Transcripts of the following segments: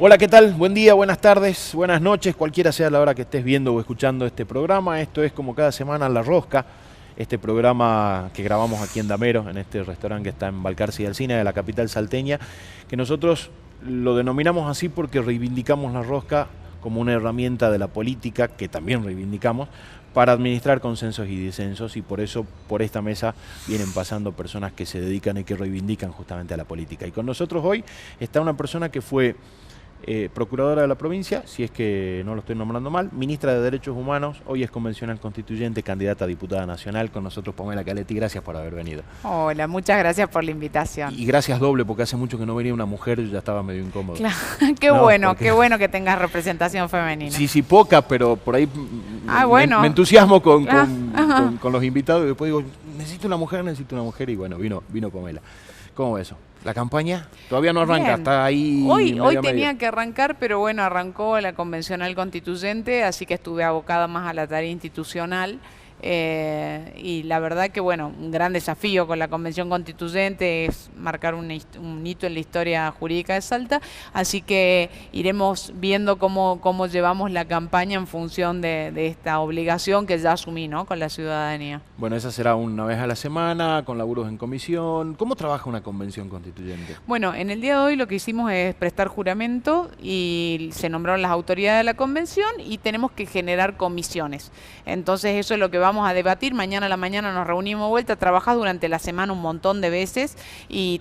Hola, ¿qué tal? Buen día, buenas tardes, buenas noches, cualquiera sea la hora que estés viendo o escuchando este programa. Esto es como cada semana La Rosca, este programa que grabamos aquí en Damero, en este restaurante que está en Balcarce y Alsina, de la capital salteña, que nosotros lo denominamos así porque reivindicamos la rosca como una herramienta de la política, que también reivindicamos, para administrar consensos y disensos, y por eso por esta mesa vienen pasando personas que se dedican y que reivindican justamente a la política. Y con nosotros hoy está una persona que fue procuradora de la provincia, si es que no lo estoy nombrando mal, ministra de Derechos Humanos, hoy es convencional constituyente, candidata a diputada nacional. Con nosotros Pamela Caletti, gracias por haber venido. Hola, muchas gracias por la invitación. Y gracias doble, porque hace mucho que no venía una mujer y ya estaba medio incómodo. Claro, No, qué bueno que tengas representación femenina. Sí, poca, pero por ahí bueno. me entusiasmo con los invitados y después digo, necesito una mujer y bueno, vino Pamela. ¿Cómo va eso? ¿La campaña? Todavía no arranca, Bien. Está ahí. Hoy tenía que arrancar, pero bueno, arrancó la convencional constituyente, así que estuve abocada más a la tarea institucional. Y la verdad que bueno, un gran desafío con la convención constituyente es marcar un hito en la historia jurídica de Salta, así que iremos viendo cómo llevamos la campaña en función de esta obligación que ya asumí, ¿no?, con la ciudadanía. Bueno, esa será una vez a la semana, con laburos en comisión. ¿Cómo trabaja una convención constituyente? Bueno, en el día de hoy lo que hicimos es prestar juramento y se nombraron las autoridades de la convención y tenemos que generar comisiones. Entonces eso es lo que vamos a debatir. Mañana a la mañana nos reunimos de vuelta. Trabajás durante la semana un montón de veces y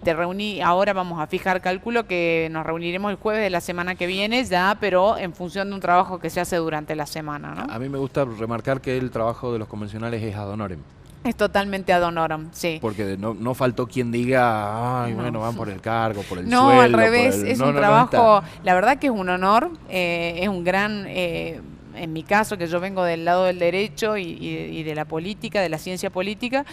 ahora vamos a fijar cálculo que nos reuniremos el jueves de la semana que viene ya, pero en función de un trabajo que se hace durante la semana, ¿no? A mí me gusta remarcar que el trabajo de los convencionales es ad honorem. Es totalmente ad honorem, sí. Porque no faltó quien diga, ay, bueno, van por el cargo, por el sueldo. No, al revés, es un trabajo, está. La verdad que es un honor, es un gran, en mi caso, que yo vengo del lado del derecho y de la política, de la ciencia política,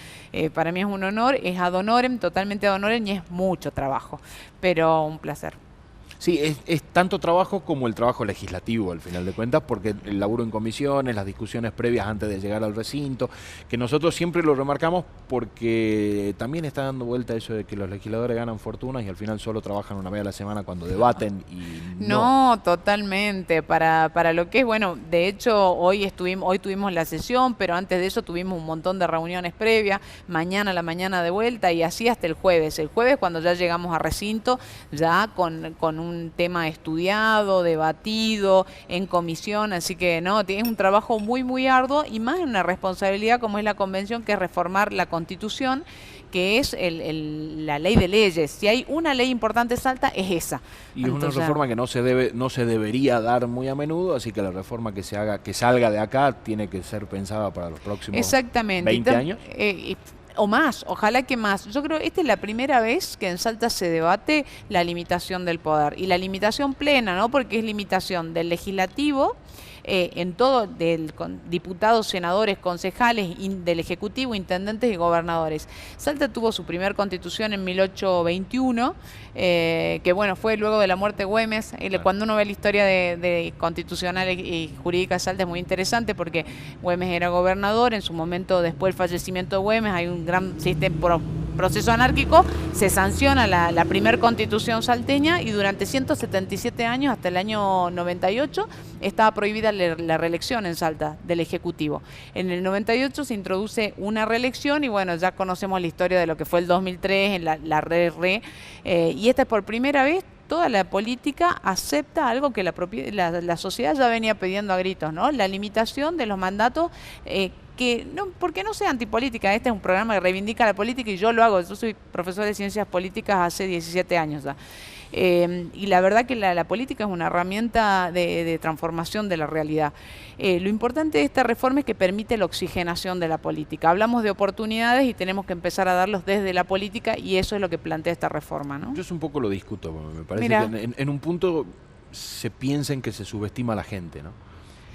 para mí es un honor, es ad honorem, totalmente ad honorem y es mucho trabajo, pero un placer. Sí, es tanto trabajo como el trabajo legislativo, al final de cuentas, porque el laburo en comisiones, las discusiones previas antes de llegar al recinto, que nosotros siempre lo remarcamos porque también está dando vuelta eso de que los legisladores ganan fortunas y al final solo trabajan una vez a la semana cuando debaten y No, totalmente. Para lo que es, bueno, de hecho hoy tuvimos la sesión, pero antes de eso tuvimos un montón de reuniones previas, mañana a la mañana de vuelta y así hasta el jueves. El jueves cuando ya llegamos a recinto, ya con un tema estudiado, debatido, en comisión, así que no, es un trabajo muy, muy arduo y más en una responsabilidad como es la convención, que es reformar la Constitución, que es la ley de leyes. Si hay una ley importante en Salta, es esa. Y es una reforma que no se debería dar muy a menudo, así que la reforma que salga de acá tiene que ser pensada para los próximos 20 años. O más, ojalá que más. Yo creo que esta es la primera vez que en Salta se debate la limitación del poder y la limitación plena, ¿no? Porque es limitación del legislativo, en todo, con diputados, senadores, concejales, del Ejecutivo, intendentes y gobernadores. Salta tuvo su primer constitución en 1821, que bueno, fue luego de la muerte de Güemes. Cuando uno ve la historia de constitucional y jurídica de Salta es muy interesante porque Güemes era gobernador, en su momento después del fallecimiento de Güemes hay un gran sistema, proceso anárquico, se sanciona la primer constitución salteña y durante 177 años, hasta el año 98, estaba prohibida la reelección en Salta del Ejecutivo. En el 98 se introduce una reelección y bueno, ya conocemos la historia de lo que fue el 2003, en y esta es por primera vez. Toda la política acepta algo que la sociedad ya venía pidiendo a gritos, ¿no? La limitación de los mandatos, porque no sea antipolítica. Este es un programa que reivindica la política y yo lo hago. Yo soy profesor de ciencias políticas hace 17 años ya. Y la verdad que la política es una herramienta de transformación de la realidad. Lo importante de esta reforma es que permite la oxigenación de la política. Hablamos de oportunidades y tenemos que empezar a darlos desde la política y eso es lo que plantea esta reforma, ¿no? Yo un poco lo discuto, me parece que en un punto se piensa en que se subestima a la gente, ¿no?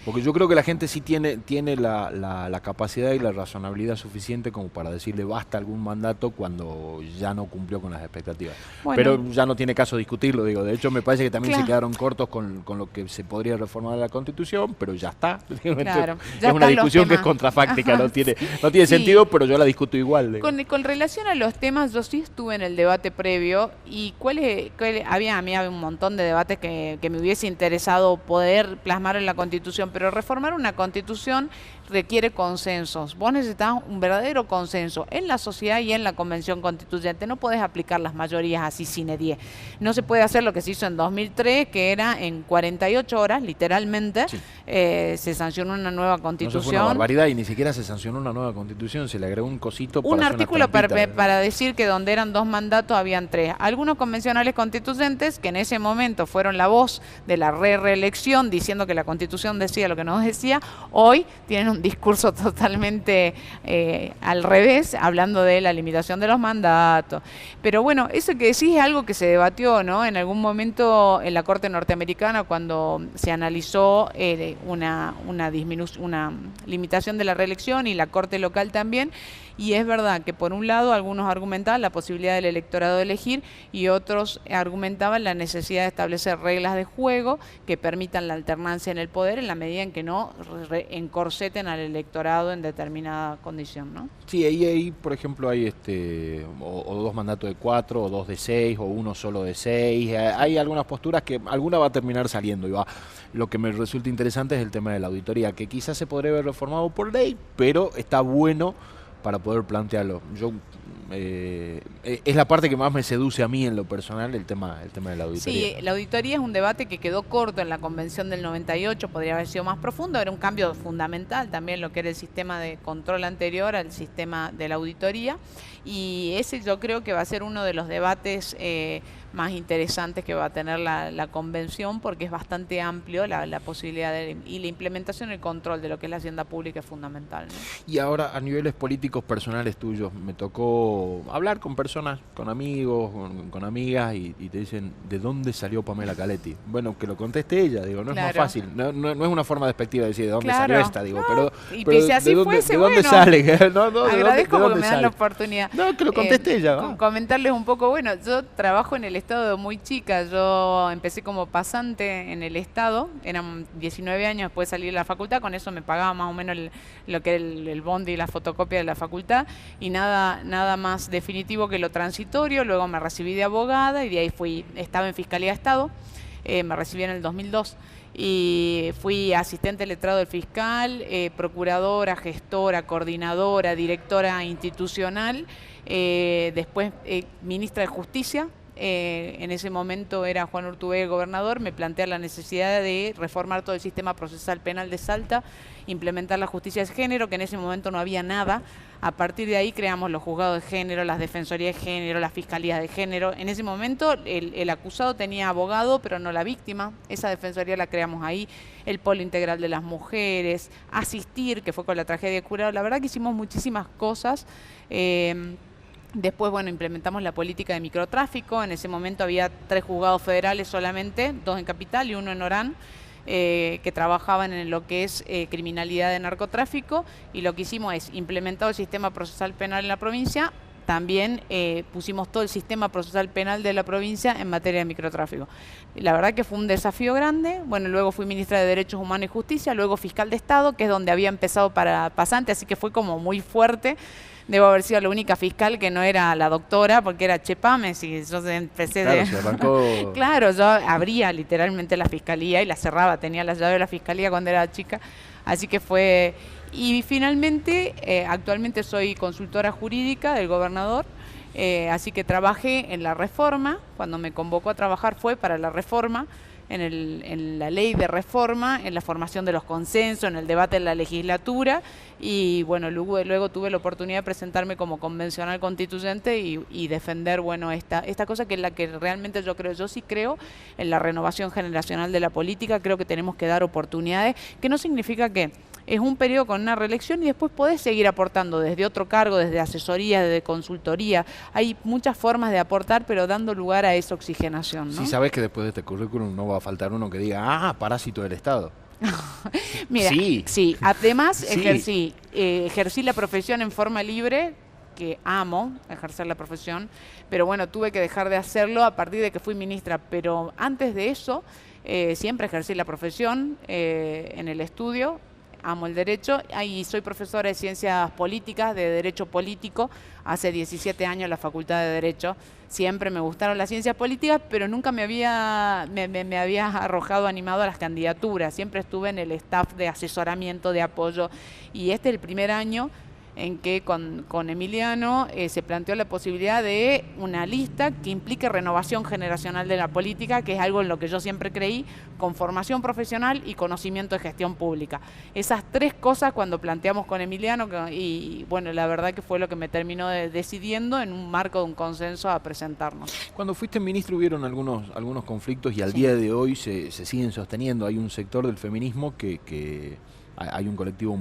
Porque yo creo que la gente sí tiene la capacidad y la razonabilidad suficiente como para decirle basta algún mandato cuando ya no cumplió con las expectativas. Bueno, pero ya no tiene caso discutirlo, digo. De hecho, me parece que también claro, se quedaron cortos con lo que se podría reformar la Constitución, pero ya está. claro, ya Es una están los discusión que es temas. contrafáctica, no tiene Sí. sentido, pero yo la discuto igual. Digo. Con relación a los temas, yo sí estuve en el debate previo y a mí había un montón de debates que me hubiese interesado poder plasmar en la Constitución, pero reformar una Constitución requiere consensos. Vos necesitas un verdadero consenso en la sociedad y en la Convención Constituyente. No podés aplicar las mayorías así sine die. No se puede hacer lo que se hizo en 2003, que era en 48 horas, literalmente, Sí. se sancionó una nueva No, eso Constitución. fue una barbaridad y ni siquiera se sancionó una nueva Constitución, se le agregó un cosito para Un hacer una artículo trampita. para decir que donde eran 2 mandatos habían 3. Algunos convencionales constituyentes que en ese momento fueron la voz de la reelección diciendo que la Constitución decía lo que no decía, hoy tienen un discurso totalmente al revés, hablando de la limitación de los mandatos. Pero bueno, eso que decís es algo que se debatió, ¿no? En algún momento en la Corte norteamericana cuando se analizó una limitación de la reelección y la Corte local también. Y es verdad que por un lado algunos argumentaban la posibilidad del electorado de elegir y otros argumentaban la necesidad de establecer reglas de juego que permitan la alternancia en el poder en la medida en que no encorseten al electorado en determinada condición, ¿no? Sí, ahí por ejemplo hay o 2 mandatos de 4, o 2 de 6, o 1 solo de 6. Hay algunas posturas que alguna va a terminar saliendo y va. Lo que me resulta interesante es el tema de la auditoría, que quizás se podría haber reformado por ley, pero está bueno para poder plantearlo. Es la parte que más me seduce a mí en lo personal, el tema de la auditoría. Sí, la auditoría es un debate que quedó corto en la Convención del 98, podría haber sido más profundo, era un cambio fundamental también lo que era el sistema de control anterior al sistema de la auditoría, y ese yo creo que va a ser uno de los debates más interesantes que va a tener la Convención, porque es bastante amplio la posibilidad y la implementación y el control de lo que es la hacienda pública es fundamental, ¿no? Y ahora, a niveles políticos personales tuyos, me tocó hablar con personas, con amigos, con amigas, y te dicen, ¿de dónde salió Pamela Caletti? Bueno, que lo conteste ella, digo, no es más Claro. fácil, no es una forma despectiva de decir de dónde Claro. salió esta, digo, No, pero, y pero si así ¿de dónde, fuese, de dónde bueno, sale? No, agradezco ¿de porque dónde me dan la sale? oportunidad. No, que lo conteste ella, ¿no? Comentarles un poco, bueno, yo trabajo en el Estado de muy chica, yo empecé como pasante en el Estado, eran 19 años después de salir de la facultad, con eso me pagaba más o menos lo que era el bondi y la fotocopia de la facultad, y nada más definitivo que lo transitorio. Luego me recibí de abogada y de ahí estaba en Fiscalía de Estado, me recibí en el 2002. Y fui asistente letrado del fiscal, procuradora, gestora, coordinadora, directora institucional, después ministra de Justicia. En ese momento era Juan Urtubey gobernador, me plantea la necesidad de reformar todo el sistema procesal penal de Salta, implementar la justicia de género, que en ese momento no había nada. A partir de ahí creamos los juzgados de género, las defensorías de género, las fiscalías de género. En ese momento el acusado tenía abogado, pero no la víctima. Esa defensoría la creamos ahí. El polo integral de las mujeres, asistir, que fue con la tragedia de Curado. La verdad que hicimos muchísimas cosas. Después, bueno, implementamos la política de microtráfico. En ese momento había 3 juzgados federales solamente, 2 en Capital y 1 en Orán, que trabajaban en lo que es criminalidad de narcotráfico, y lo que hicimos es implementar el sistema procesal penal en la provincia. También pusimos todo el sistema procesal penal de la provincia en materia de microtráfico. La verdad que fue un desafío grande. Bueno, luego fui ministra de Derechos Humanos y Justicia, luego fiscal de Estado, que es donde había empezado para pasante, así que fue como muy fuerte. Debo haber sido la única fiscal que no era la doctora, porque era Chepames, y yo empecé Claro, se arrancó. Claro, yo abría literalmente la fiscalía y la cerraba, tenía la llave de la fiscalía cuando era chica, así que fue. Y finalmente, actualmente soy consultora jurídica del gobernador, así que trabajé en la reforma. Cuando me convocó a trabajar fue para la reforma, en la ley de reforma, en la formación de los consensos, en el debate en la legislatura, y bueno, luego tuve la oportunidad de presentarme como convencional constituyente y defender, bueno, esta cosa que es la que realmente yo sí creo en la renovación generacional de la política. Creo que tenemos que dar oportunidades, que no significa que es un periodo con una reelección y después podés seguir aportando desde otro cargo, desde asesoría, desde consultoría. Hay muchas formas de aportar, pero dando lugar a esa oxigenación, ¿no? Sí, sabes que después de este currículum no va a faltar uno que diga, parásito del Estado. Mira, Sí. sí, además Sí. ejercí la profesión en forma libre, que amo ejercer la profesión, pero bueno, tuve que dejar de hacerlo a partir de que fui ministra, pero antes de eso siempre ejercí la profesión en el estudio. Amo el derecho y soy profesora de ciencias políticas, de derecho político, hace 17 años en la Facultad de Derecho. Siempre me gustaron las ciencias políticas, pero nunca me había arrojado animado a las candidaturas. Siempre estuve en el staff de asesoramiento, de apoyo. Y este es el primer año en que con Emiliano se planteó la posibilidad de una lista que implique renovación generacional de la política, que es algo en lo que yo siempre creí, con formación profesional y conocimiento de gestión pública. Esas tres cosas cuando planteamos con Emiliano, y bueno, la verdad que fue lo que me terminó decidiendo en un marco de un consenso a presentarnos. Cuando fuiste ministro hubieron algunos conflictos y al Sí. día de hoy se siguen sosteniendo. Hay un sector del feminismo que hay un colectivo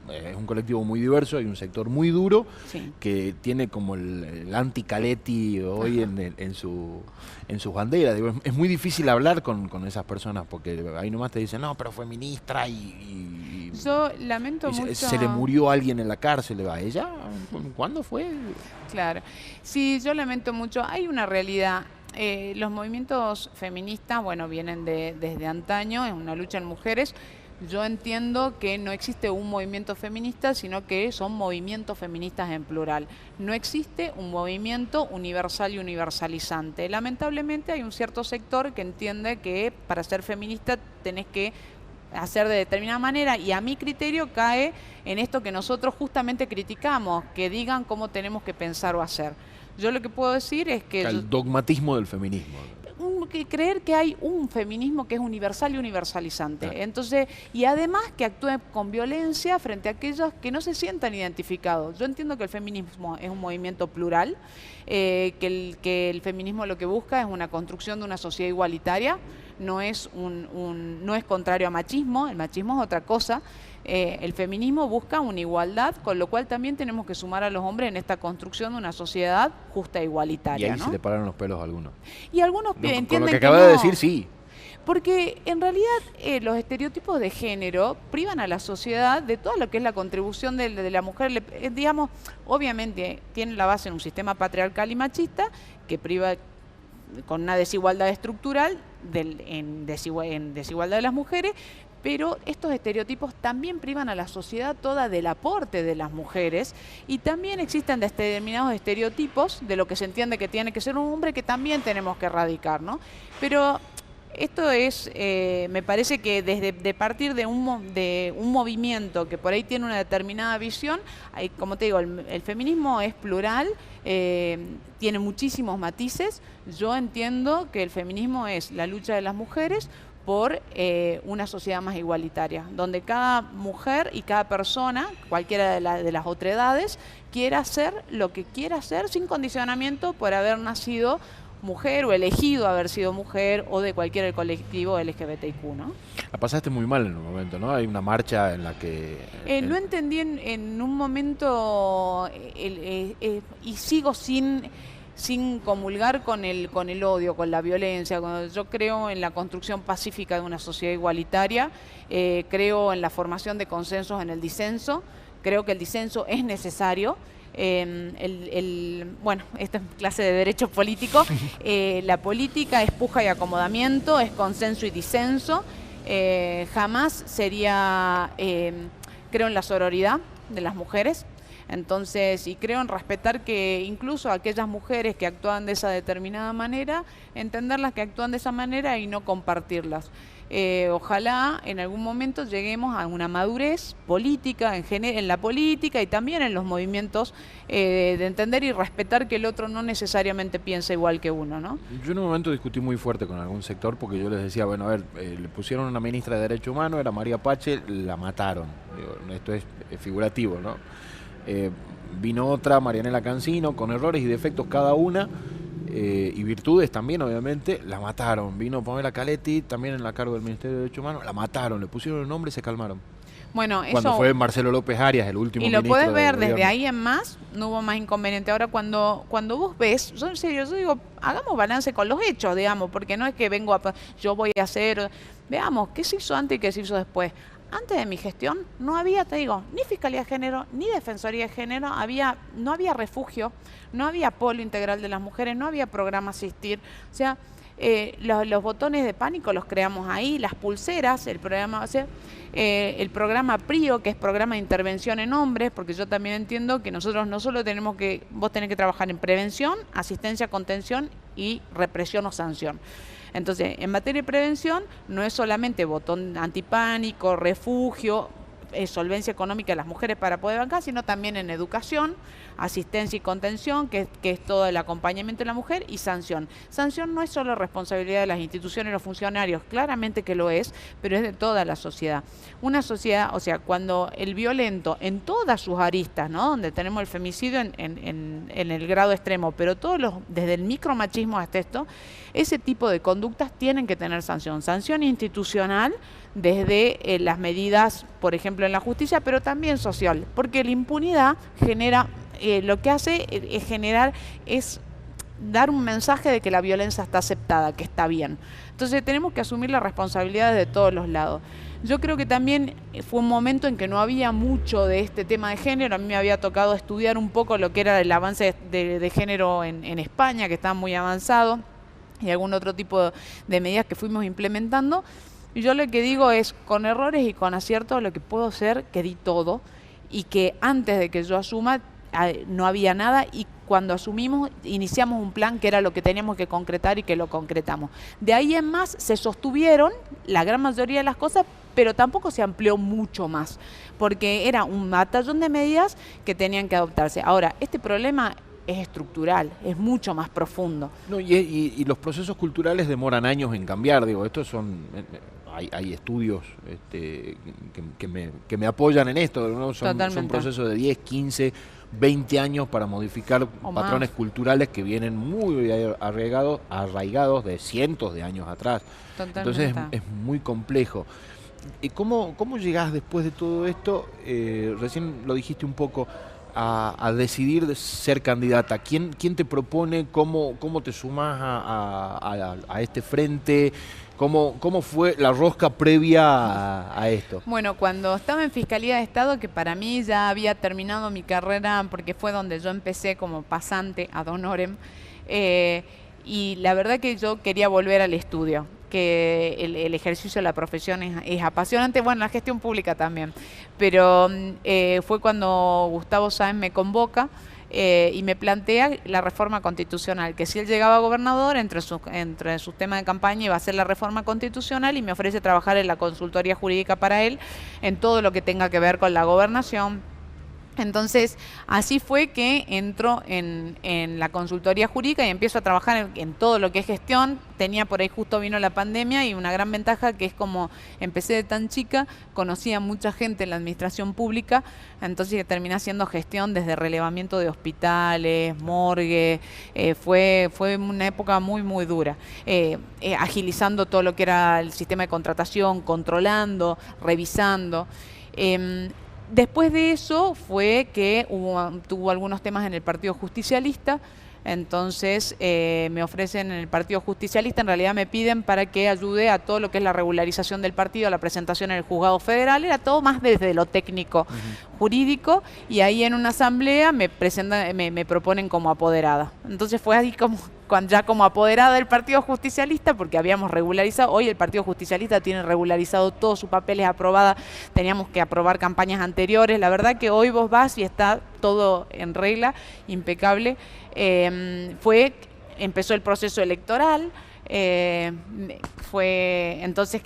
es un colectivo muy diverso, hay un sector muy duro Sí. que tiene como el anti-Caletti hoy en sus banderas. Digo, es muy difícil hablar con esas personas porque ahí nomás te dicen, no, pero fue ministra Yo lamento y mucho. se le murió alguien en la cárcel. ¿A ella? ¿Cuándo fue? Claro. Sí, yo lamento mucho. Hay una realidad. Los movimientos feministas, bueno, vienen desde antaño, es una lucha en mujeres. Yo entiendo que no existe un movimiento feminista, sino que son movimientos feministas en plural. No existe un movimiento universal y universalizante. Lamentablemente hay un cierto sector que entiende que para ser feminista tenés que hacer de determinada manera y a mi criterio cae en esto que nosotros justamente criticamos, que digan cómo tenemos que pensar o hacer. Yo lo que puedo decir es que El dogmatismo del feminismo. que creer que hay un feminismo que es universal y universalizante. Claro. Entonces, y además que actúe con violencia frente a aquellos que no se sientan identificados. Yo entiendo que el feminismo es un movimiento plural, que el feminismo lo que busca es una construcción de una sociedad igualitaria, no es no es contrario a machismo, el machismo es otra cosa. El feminismo busca una igualdad, con lo cual también tenemos que sumar a los hombres en esta construcción de una sociedad justa e Y igualitaria, ahí ¿no? se le pararon los pelos a algunos. Y algunos No, con entienden lo que que acaba no, de decir, sí. porque en realidad los estereotipos de género privan a la sociedad de todo lo que es la contribución de la mujer. Digamos, obviamente tiene la base en un sistema patriarcal y machista que priva con una desigualdad estructural en desigualdad de las mujeres, pero estos estereotipos también privan a la sociedad toda del aporte de las mujeres y también existen determinados estereotipos de lo que se entiende que tiene que ser un hombre que también tenemos que erradicar, ¿no? Pero esto es, me parece que de partir de un movimiento que por ahí tiene una determinada visión, como te digo, el feminismo es plural, tiene muchísimos matices. Yo entiendo que el feminismo es la lucha de las mujeres por una sociedad más igualitaria, donde cada mujer y cada persona, cualquiera de las otredades, quiera hacer lo que quiera hacer sin condicionamiento por haber nacido mujer o elegido haber sido mujer o de cualquier colectivo LGBTIQ, ¿no? La pasaste muy mal en un momento, ¿no? Hay una marcha en la que... Lo entendí en un momento y sigo sin comulgar con el odio, con la violencia. Yo creo en la construcción pacífica de una sociedad igualitaria, creo en la formación de consensos en el disenso, creo que el disenso es necesario. Bueno, esta es clase de derecho político. La política es puja y acomodamiento, es consenso y disenso. Jamás sería, creo en la sororidad de las mujeres. Entonces, y creo en respetar que incluso aquellas mujeres que actúan de esa determinada manera, entenderlas que actúan de esa manera y no compartirlas. Ojalá en algún momento lleguemos a una madurez política en la política y también en los movimientos de entender y respetar que el otro no necesariamente piensa igual que uno, ¿no? Yo en un momento discutí muy fuerte con algún sector porque yo les decía, bueno, a ver, le pusieron una ministra de Derechos Humanos, era María Pache, la mataron. Digo, esto es figurativo, ¿no? Vino otra, Marianela Cancino, con errores y defectos cada una, y virtudes también, obviamente, la mataron. Vino Pamela Caletti, también en la cargo del Ministerio de Derechos Humanos, la mataron, le pusieron el nombre y se calmaron. Bueno, cuando eso, fue Marcelo López Arias, el último y lo ministro puedes del ver desde gobierno. ahí en más, no hubo más inconveniente. Ahora, cuando vos ves, yo en serio, yo digo, hagamos balance con los hechos, digamos, porque no es que yo voy a hacer, veamos, ¿qué se hizo antes y qué se hizo después? Antes de mi gestión no había, te digo, ni Fiscalía de Género, ni Defensoría de Género, no había refugio, no había polo integral de las mujeres, no había programa Asistir, o sea, los botones de pánico los creamos ahí, las pulseras, el programa, o sea, el programa PRIO, que es programa de intervención en hombres, porque yo también entiendo que nosotros no solo vos tenés que trabajar en prevención, asistencia, contención y represión o sanción. Entonces, en materia de prevención, no es solamente botón antipánico, refugio, solvencia económica de las mujeres para poder bancar, sino también en educación, asistencia y contención, que es todo el acompañamiento de la mujer, y sanción. Sanción no es solo responsabilidad de las instituciones y los funcionarios, claramente que lo es, pero es de toda la sociedad. Una sociedad, o sea, cuando el violento, en todas sus aristas, ¿no? Donde tenemos el femicidio en el grado extremo, pero desde el micromachismo hasta esto, ese tipo de conductas tienen que tener sanción. Sanción institucional, desde las medidas, por ejemplo, en la justicia, pero también social, porque la impunidad genera, lo que hace es dar un mensaje de que la violencia está aceptada, que está bien. Entonces tenemos que asumir las responsabilidades de todos los lados. Yo creo que también fue un momento en que no había mucho de este tema de género. A mí me había tocado estudiar un poco lo que era el avance de género en España, que estaba muy avanzado, y algún otro tipo de medidas que fuimos implementando. Y yo lo que digo es, con errores y con aciertos, lo que puedo hacer, que di todo, y que antes de que yo asuma no había nada, y cuando asumimos iniciamos un plan que era lo que teníamos que concretar y que lo concretamos. De ahí en más se sostuvieron la gran mayoría de las cosas, pero tampoco se amplió mucho más, porque era un batallón de medidas que tenían que adoptarse. Ahora, este problema es estructural, es mucho más profundo. No, y los procesos culturales demoran años en cambiar, digo, estos son... Hay estudios que me apoyan en esto, ¿no? Son procesos de 10, 15, 20 años para modificar patrones culturales que vienen muy arraigados de cientos de años atrás. Totalmente. Entonces es muy complejo. ¿Y cómo llegás después de todo esto? Recién lo dijiste un poco, a decidir de ser candidata. ¿Quién te propone? ¿Cómo te sumás a este frente? ¿Cómo fue la rosca previa a esto? Bueno, cuando estaba en Fiscalía de Estado, que para mí ya había terminado mi carrera, porque fue donde yo empecé como pasante ad honorem, y la verdad que yo quería volver al estudio, que el ejercicio de la profesión es apasionante, bueno, la gestión pública también, pero fue cuando Gustavo Sáenz me convoca y me plantea la reforma constitucional, que si él llegaba a gobernador, entre sus temas de campaña iba a ser la reforma constitucional, y me ofrece trabajar en la consultoría jurídica para él, en todo lo que tenga que ver con la gobernación. Entonces, así fue que entro en la consultoría jurídica y empiezo a trabajar en todo lo que es gestión. Tenía por ahí, justo vino la pandemia, y una gran ventaja que es, como empecé de tan chica, conocí a mucha gente en la administración pública, entonces terminé haciendo gestión desde relevamiento de hospitales, morgue, fue una época muy, muy dura, agilizando todo lo que era el sistema de contratación, controlando, revisando. Después de eso fue que tuvo algunos temas en el Partido Justicialista, entonces me ofrecen en el Partido Justicialista, en realidad me piden para que ayude a todo lo que es la regularización del partido, la presentación en el Juzgado Federal, era todo más desde lo técnico, jurídico, y ahí en una asamblea me proponen como apoderada. Entonces fue así ya como apoderada del Partido Justicialista, porque habíamos regularizado, hoy el Partido Justicialista tiene regularizado todos sus papeles aprobados, teníamos que aprobar campañas anteriores, la verdad que hoy vos vas y está todo en regla, impecable. Empezó el proceso electoral, entonces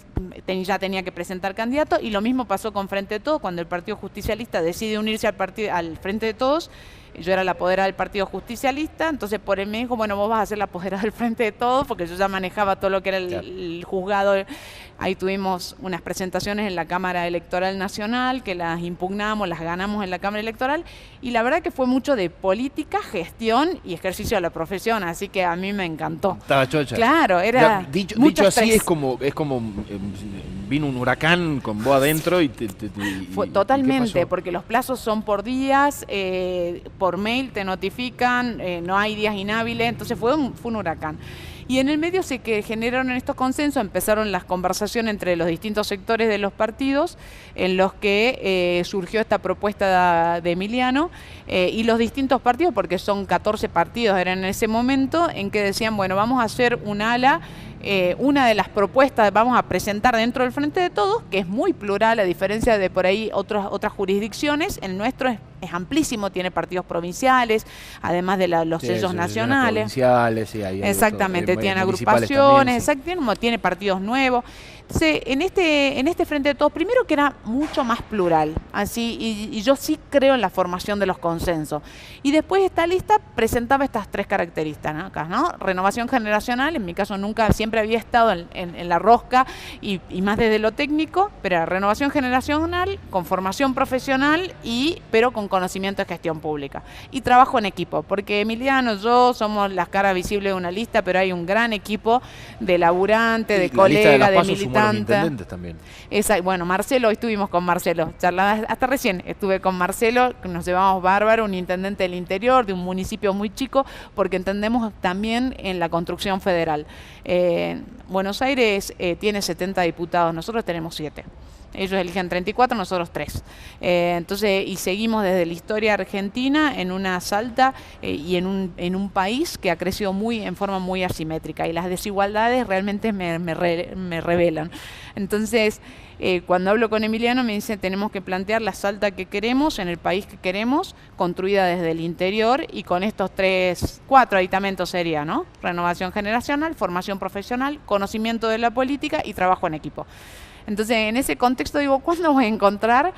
ya tenía que presentar candidato, y lo mismo pasó con Frente de Todos. Cuando el Partido Justicialista decide unirse al Frente de Todos, yo era la apoderada del Partido Justicialista, entonces por él me dijo, bueno, vos vas a ser la apoderada del Frente de Todos, porque yo ya manejaba todo lo que era el juzgado. Ahí tuvimos unas presentaciones en la Cámara Electoral Nacional, que las impugnamos, las ganamos en la Cámara Electoral, y la verdad que fue mucho de política, gestión y ejercicio de la profesión, así que a mí me encantó. Estaba chocha. Claro, era dicho así, es como vino un huracán con vos adentro y fue totalmente, porque los plazos son por días, por mail te notifican, no hay días inhábiles, entonces fue un huracán. Y en el medio se generaron estos consensos, empezaron las conversaciones entre los distintos sectores de los partidos, en los que surgió esta propuesta de Emiliano, y los distintos partidos, porque son 14 partidos, eran en ese momento, en que decían, bueno, vamos a hacer un ala, una de las propuestas vamos a presentar dentro del Frente de Todos, que es muy plural, a diferencia de por ahí otras jurisdicciones. El nuestro es amplísimo, tiene partidos provinciales, además de los sellos nacionales. Provinciales, sí, exactamente, tiene agrupaciones, tiene partidos nuevos. Entonces, en este Frente de Todos, primero que era mucho más plural, así, y yo sí creo en la formación de los consensos. Y después esta lista presentaba estas 3 características, ¿no? Renovación generacional, en mi caso siempre había estado en la rosca y más desde lo técnico, pero era renovación generacional, con formación profesional, pero con conocimiento de gestión pública. Y trabajo en equipo, porque Emiliano, yo somos las caras visibles de una lista, pero hay un gran equipo de laburantes, de colegas, de militantes. Intendentes también. Bueno, Marcelo, hoy estuvimos con Marcelo, charlando, hasta recién estuve con Marcelo, nos llevamos bárbaro, un intendente del interior, de un municipio muy chico, porque entendemos también en la construcción federal. Buenos Aires tiene 70 diputados, nosotros tenemos 7. Ellos eligen 34, nosotros 3. Entonces, y seguimos desde la historia argentina en una Salta y en un país que ha crecido en forma muy asimétrica, y las desigualdades realmente me revelan. Entonces, cuando hablo con Emiliano me dice, tenemos que plantear la Salta que queremos, en el país que queremos, construida desde el interior, y con estos 4 aditamentos sería, ¿no? Renovación generacional, formación profesional, conocimiento de la política y trabajo en equipo. Entonces, en ese contexto digo, ¿cuándo voy a encontrar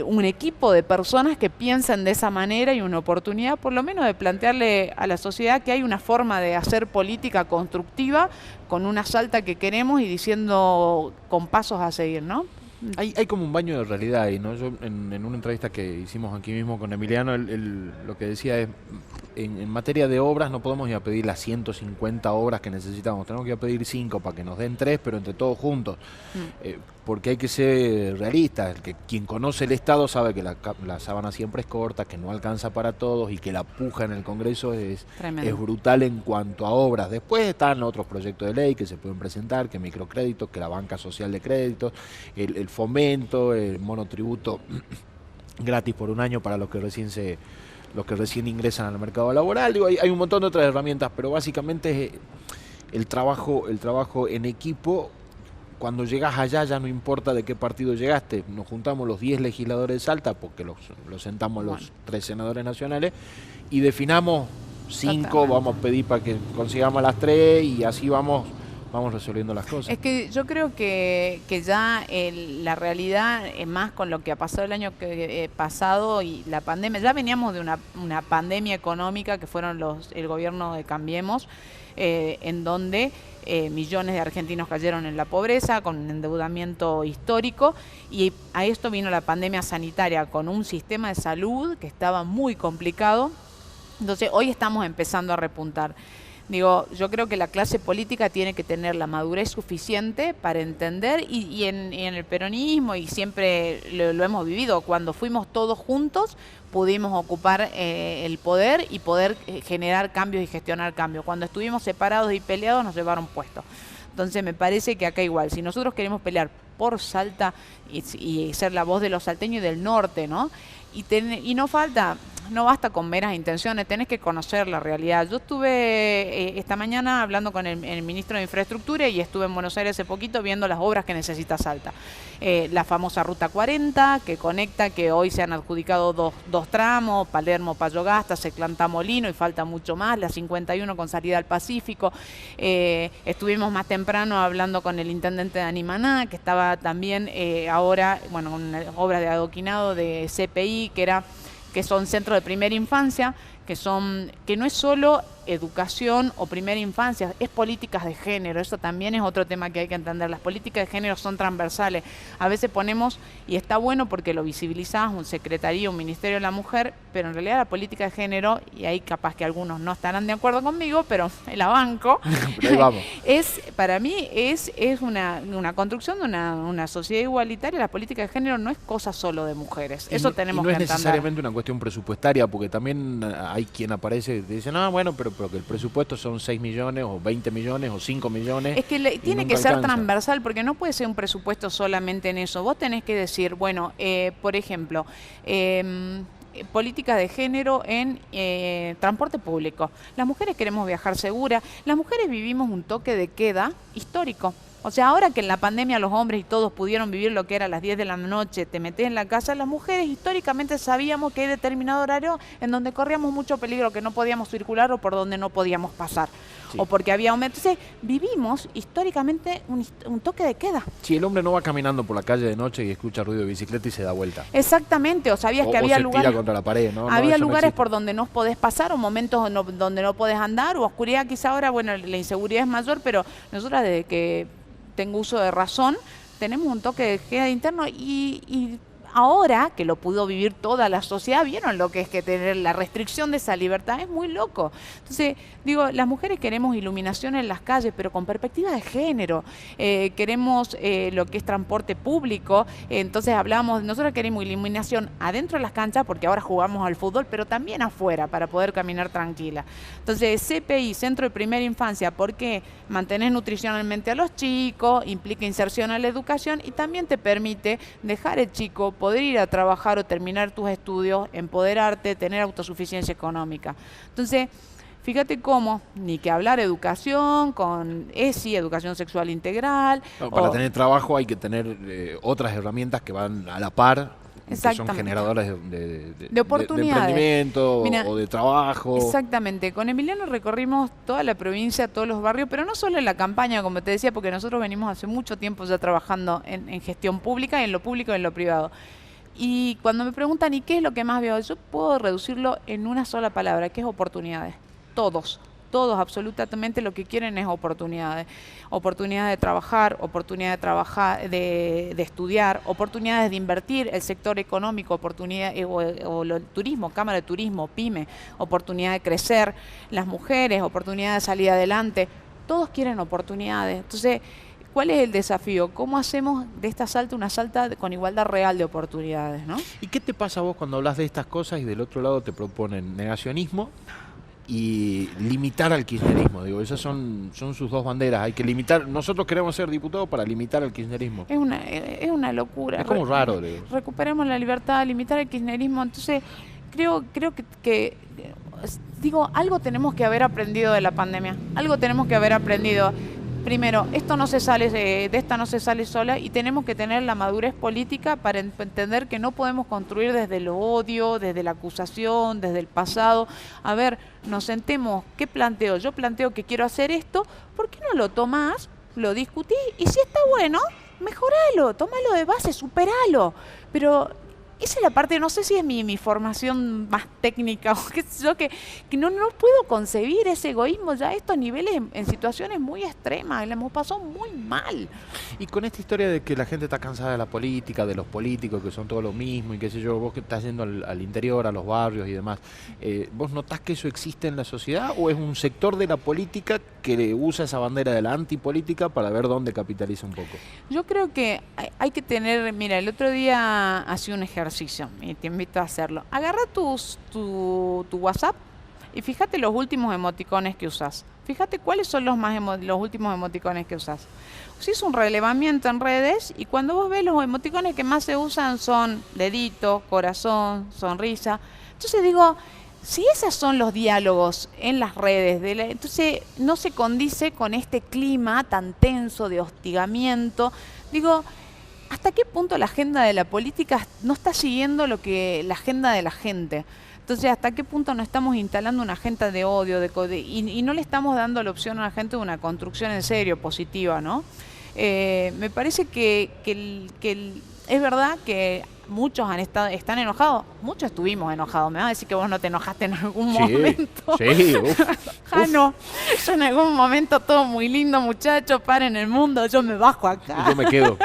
un equipo de personas que piensen de esa manera, y una oportunidad por lo menos de plantearle a la sociedad que hay una forma de hacer política constructiva con una Salta que queremos y diciendo con pasos a seguir, ¿no? Hay como un baño de realidad ahí, ¿no? Yo en una entrevista que hicimos aquí mismo con Emiliano, lo que decía es, en materia de obras no podemos ir a pedir las 150 obras que necesitamos, tenemos que ir a pedir 5 para que nos den 3, pero entre todos juntos. Porque hay que ser realistas. Quien conoce el Estado sabe que la sábana siempre es corta, que no alcanza para todos, y que la puja en el Congreso es brutal en cuanto a obras. Después están otros proyectos de ley que se pueden presentar, que microcréditos, que la banca social de créditos, el fomento, el monotributo gratis por un año para los que recién ingresan al mercado laboral. Digo, hay un montón de otras herramientas, pero básicamente es el trabajo en equipo. Cuando llegas allá ya no importa de qué partido llegaste, nos juntamos los 10 legisladores de Salta, porque los sentamos los 3 senadores nacionales, y definamos 5, vamos a pedir para que consigamos las 3, y así vamos resolviendo las cosas. Es que yo creo que ya la realidad, más con lo que ha pasado el año pasado y la pandemia, ya veníamos de una pandemia económica que fueron el gobierno de Cambiemos, en donde millones de argentinos cayeron en la pobreza, con un endeudamiento histórico, y a esto vino la pandemia sanitaria, con un sistema de salud que estaba muy complicado. Entonces hoy estamos empezando a repuntar. Digo, yo creo que la clase política tiene que tener la madurez suficiente para entender, y en el peronismo, y siempre lo hemos vivido, cuando fuimos todos juntos pudimos ocupar el poder y poder generar cambios y gestionar cambios. Cuando estuvimos separados y peleados nos llevaron puestos. Entonces me parece que acá igual, si nosotros queremos pelear por Salta y ser la voz de los salteños y del norte, ¿no? Y no basta con meras intenciones, tenés que conocer la realidad. Yo estuve esta mañana hablando con el ministro de Infraestructura, y estuve en Buenos Aires hace poquito viendo las obras que necesita Salta. La famosa Ruta 40, que conecta, que hoy se han adjudicado dos tramos, Palermo-Payogasta, Seclantá-Molino, y falta mucho más, la 51 con salida al Pacífico. Estuvimos más temprano hablando con el intendente de Animaná, que estaba también ahora, con obras de adoquinado de CPI, que era que son centros de primera infancia, que no es solo educación o primera infancia, es políticas de género. Eso también es otro tema que hay que entender. Las políticas de género son transversales. A veces ponemos, y está bueno porque lo visibilizás, un secretaría, un ministerio de la mujer, pero en realidad la política de género, y ahí capaz que algunos no estarán de acuerdo conmigo, pero la banco, Pero ahí vamos. para mí es una construcción de una sociedad igualitaria. La política de género no es cosa solo de mujeres. Eso tenemos no que es entender. necesariamente una cuestión presupuestaria, porque también hay quien aparece y te dice, no, bueno, pero que el presupuesto son 6 millones o 20 millones o 5 millones. Es que tiene que ser transversal, porque no puede ser un presupuesto solamente en eso. Vos tenés que decir, bueno, por ejemplo, políticas de género en transporte público. Las mujeres queremos viajar segura. Las mujeres vivimos un toque de queda histórico. O sea, ahora que en la pandemia los hombres y todos pudieron vivir lo que era a las 10 de la noche, te metés en la casa, las mujeres históricamente sabíamos que hay determinado horario en donde corríamos mucho peligro, que no podíamos circular o por donde no podíamos pasar. Sí. O porque había aumento. Entonces, vivimos históricamente un toque de queda. Si el hombre no va caminando por la calle de noche y escucha ruido de bicicleta y se da vuelta. Exactamente, o sabías que había lugares... tira contra la pared, ¿no? Había lugares por donde no podés pasar, o momentos donde no podés andar, o oscuridad. Quizá ahora, bueno, la inseguridad es mayor, pero nosotras desde que tengo uso de razón, tenemos un toque de queda interno y ahora que lo pudo vivir toda la sociedad, vieron lo que es que tener la restricción de esa libertad, es muy loco. Entonces, digo, las mujeres queremos iluminación en las calles, pero con perspectiva de género. Queremos lo que es transporte público, entonces nosotros queremos iluminación adentro de las canchas, porque ahora jugamos al fútbol, pero también afuera, para poder caminar tranquila. Entonces, CPI, Centro de Primera Infancia, porque mantenés nutricionalmente a los chicos, implica inserción a la educación y también te permite dejar el chico poder ir a trabajar o terminar tus estudios, empoderarte, tener autosuficiencia económica. Entonces, fíjate cómo, ni que hablar educación, con ESI, educación sexual integral. No, para tener trabajo hay que tener otras herramientas que van a la par, que son generadoras de oportunidades, de emprendimiento. Mira, o de trabajo. Exactamente. Con Emiliano recorrimos toda la provincia, todos los barrios, pero no solo en la campaña, como te decía, porque nosotros venimos hace mucho tiempo ya trabajando en gestión pública, en lo público y en lo privado. Y cuando me preguntan, ¿y qué es lo que más veo? Yo puedo reducirlo en una sola palabra, que es oportunidades. Todos, absolutamente lo que quieren es oportunidades. Oportunidades de trabajar, de estudiar, oportunidades de invertir, el sector económico, oportunidades, o el turismo, Cámara de Turismo, PYME, oportunidad de crecer, las mujeres, oportunidad de salir adelante. Todos quieren oportunidades. Entonces, ¿cuál es el desafío? ¿Cómo hacemos de esta Salta una Salta con igualdad real de oportunidades, ¿no? ¿Y qué te pasa a vos cuando hablas de estas cosas y del otro lado te proponen negacionismo y limitar al kirchnerismo? Digo, esas son sus dos banderas. Hay que limitar. Nosotros queremos ser diputados para limitar al kirchnerismo. Es una locura. Es como raro. Digo. Recuperemos la libertad, limitar el kirchnerismo. Entonces, creo que digo, algo tenemos que haber aprendido de la pandemia. Algo tenemos que haber aprendido. Primero, esto no se sale de esta no se sale sola, y tenemos que tener la madurez política para entender que no podemos construir desde el odio, desde la acusación, desde el pasado. A ver, nos sentemos, ¿qué planteo? Yo planteo que quiero hacer esto, ¿por qué no lo tomás, lo discutís? Y si está bueno, mejoralo, tómalo de base, superalo. Pero esa es la parte, no sé si es mi formación más técnica o qué sé yo, que no puedo concebir ese egoísmo ya a estos niveles en situaciones muy extremas. Le hemos pasado muy mal. Y con esta historia de que la gente está cansada de la política, de los políticos que son todo lo mismo y qué sé yo, vos que estás yendo al interior, a los barrios y demás, ¿vos notás que eso existe en la sociedad o es un sector de la política que usa esa bandera de la antipolítica para ver dónde capitaliza un poco? Yo creo que hay que tener, mira, el otro día hacía un ejercicio y te invito a hacerlo. Agarra tu WhatsApp y fíjate los últimos emoticones que usas. Fíjate cuáles son los últimos emoticones que usas. Si es un relevamiento en redes, y cuando vos ves los emoticones que más se usan son dedito, corazón, sonrisa. Entonces digo, si esos son los diálogos en las redes, entonces no se condice con este clima tan tenso de hostigamiento. Digo, ¿hasta qué punto la agenda de la política no está siguiendo la agenda de la gente? Entonces, ¿hasta qué punto no estamos instalando una agenda de odio y no le estamos dando la opción a la gente de una construcción en serio, positiva, ¿no? Me parece que es verdad que muchos están enojados, muchos estuvimos enojados. Me vas a decir que vos no te enojaste en algún momento. Sí, uf. No, yo en algún momento todo muy lindo, muchachos, paren el mundo, yo me bajo acá. Yo me quedo.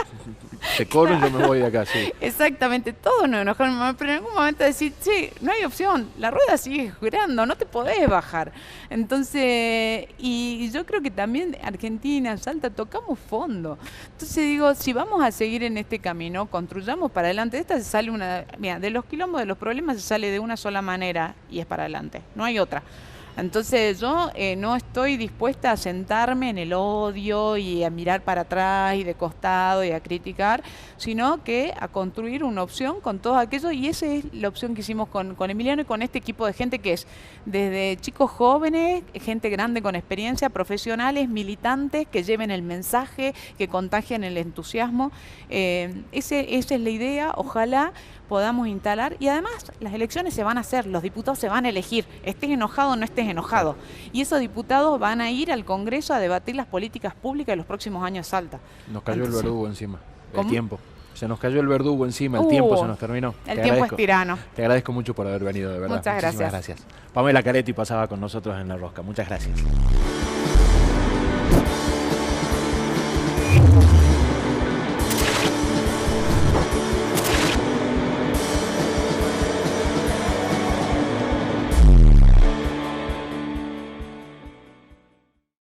Se corren, yo me voy de acá, sí. Exactamente, todos nos enojamos, pero en algún momento decir, sí, no hay opción, la rueda sigue girando, no te podés bajar. Entonces, y yo creo que también Argentina, Salta, tocamos fondo. Entonces digo, si vamos a seguir en este camino, construyamos para adelante. Esta se sale mira, de los quilombos, de los problemas se sale de una sola manera y es para adelante, no hay otra. Entonces yo no estoy dispuesta a sentarme en el odio y a mirar para atrás y de costado y a criticar, sino que a construir una opción con todo aquello, y esa es la opción que hicimos con Emiliano y con este equipo de gente que es desde chicos jóvenes, gente grande con experiencia, profesionales, militantes que lleven el mensaje, que contagien el entusiasmo. Esa es la idea, ojalá podamos instalar, y además las elecciones se van a hacer, los diputados se van a elegir, estés enojado o no estés enojado, y esos diputados van a ir al Congreso a debatir las políticas públicas de los próximos años de Salta. Nos cayó el verdugo encima, ¿cómo? el tiempo. Se nos cayó el verdugo encima, el tiempo se nos terminó. El tiempo es tirano. Te agradezco mucho por haber venido, de verdad. Muchas gracias. Muchísimas gracias. Pamela Caretti pasaba con nosotros en La Rosca. Muchas gracias.